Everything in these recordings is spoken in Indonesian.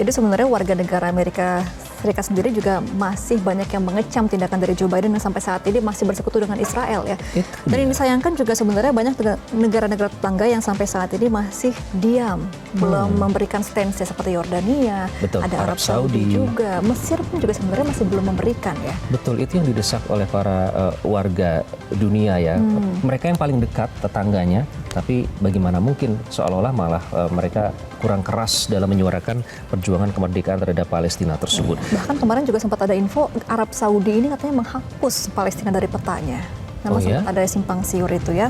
Jadi sebenarnya warga negara Amerika Serikat sendiri juga masih banyak yang mengecam tindakan dari Joe Biden yang sampai saat ini masih bersekutu dengan Israel ya. Dan yang disayangkan juga sebenarnya banyak negara-negara tetangga yang sampai saat ini masih diam, belum memberikan stance seperti Yordania, Betul, ada Arab Saudi juga, Mesir pun juga sebenarnya masih belum memberikan ya. Betul, itu yang didesak oleh para warga dunia ya. Mereka yang paling dekat tetangganya, tapi bagaimana mungkin seolah-olah malah mereka kurang keras dalam menyuarakan perjuangan kemerdekaan terhadap Palestina tersebut. Bahkan kemarin juga sempat ada info Arab Saudi ini katanya menghapus Palestina dari petanya. Memang sempat ada simpang siur itu ya.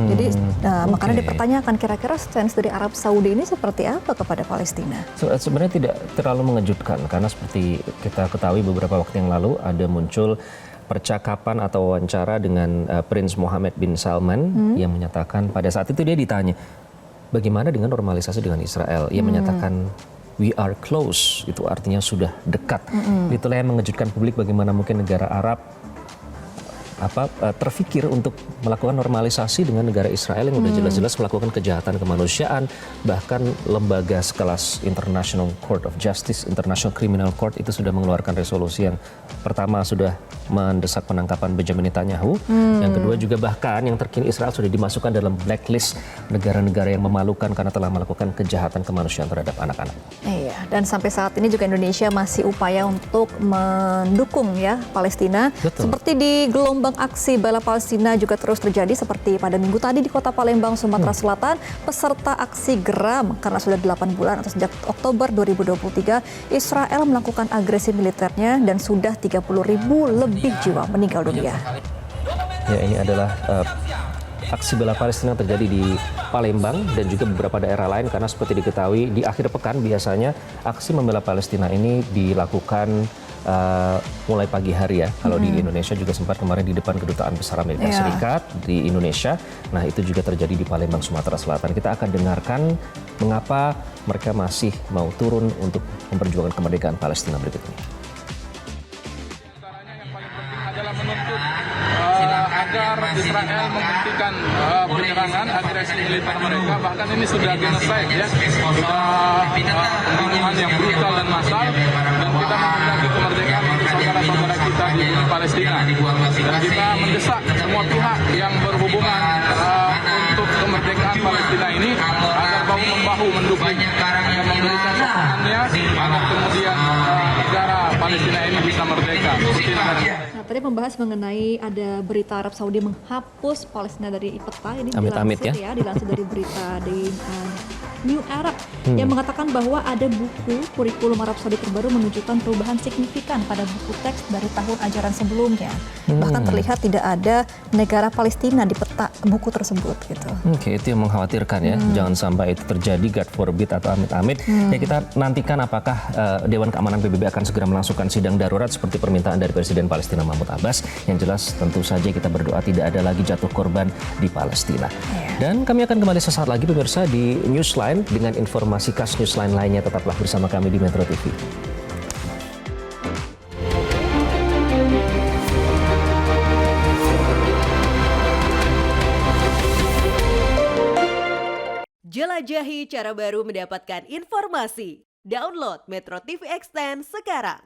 Jadi makanya dipertanyakan kira-kira stance dari Arab Saudi ini seperti apa kepada Palestina? Sebenarnya tidak terlalu mengejutkan karena seperti kita ketahui beberapa waktu yang lalu ada muncul percakapan atau wawancara dengan Prince Mohammed bin Salman yang menyatakan pada saat itu dia ditanya bagaimana dengan normalisasi dengan Israel. Ia menyatakan we are close, itu artinya sudah dekat. Itulah yang mengejutkan publik bagaimana mungkin negara Arab terfikir untuk melakukan normalisasi dengan negara Israel yang sudah jelas-jelas melakukan kejahatan kemanusiaan. Bahkan lembaga sekelas International Court of Justice, International Criminal Court itu sudah mengeluarkan resolusi yang pertama sudah mendesak penangkapan Benjamin Netanyahu. Yang kedua juga bahkan yang terkini Israel sudah dimasukkan dalam blacklist negara-negara yang memalukan karena telah melakukan kejahatan kemanusiaan terhadap anak-anak. Iya, dan sampai saat ini juga Indonesia masih upaya untuk mendukung ya Palestina. Betul. Seperti di gelombang aksi bela Palestina juga terus terjadi seperti pada minggu tadi di Kota Palembang, Sumatera Selatan, peserta aksi geram karena sudah 8 bulan atau sejak Oktober 2023 Israel melakukan agresi militernya dan sudah 30.000 lebih jiwa meninggal dunia. Ya, ini adalah aksi bela Palestina yang terjadi di Palembang dan juga beberapa daerah lain karena seperti diketahui di akhir pekan biasanya aksi membela Palestina ini dilakukan mulai pagi hari ya. Kalau di Indonesia juga sempat kemarin di depan Kedutaan Besar Amerika Serikat di Indonesia. Nah, itu juga terjadi di Palembang, Sumatera Selatan. Kita akan dengarkan mengapa mereka masih mau turun untuk memperjuangkan kemerdekaan Palestina berikut ini. Adalah menuntut agar Israel menghentikan penyerangan agresi militer mereka, bahkan ini sudah genocide ya, sudah pembunuhan yang brutal dan massal, dan kita menghendaki kemerdekaan untuk saudara-saudara kita di Palestina, dan kita mendesak semua pihak yang berhubungan untuk kemerdekaan Palestina ini agar bahu-membahu mendukung dan memberikan sokongannya agar kemudian negara Palestina ini bisa merdeka. Nah, tadi membahas mengenai ada berita Arab Saudi menghapus Palestina dari peta. Ini Amit-amit dilansir ya, dilansir dari berita di New Arab yang mengatakan bahwa ada buku kurikulum Arab Saudi terbaru menunjukkan perubahan signifikan pada buku teks dari tahun ajaran sebelumnya. Bahkan terlihat tidak ada negara Palestina di peta buku tersebut gitu. Oke, itu yang mengkhawatirkan ya. Jangan sampai itu terjadi, God forbid atau amit-amit. Ya, kita nantikan apakah Dewan Keamanan PBB akan segera melangsungkan sidang darurat seperti permintaan dari Presiden Palestina Mahmud Abbas. Yang jelas tentu saja kita berdoa tidak ada lagi jatuh korban di Palestina. Dan kami akan kembali sesaat lagi pemirsa di Newsline dengan informasi khas Newsline lainnya. Tetaplah bersama kami di Metro TV. Jelajahi cara baru mendapatkan informasi. Download Metro TV Extend sekarang.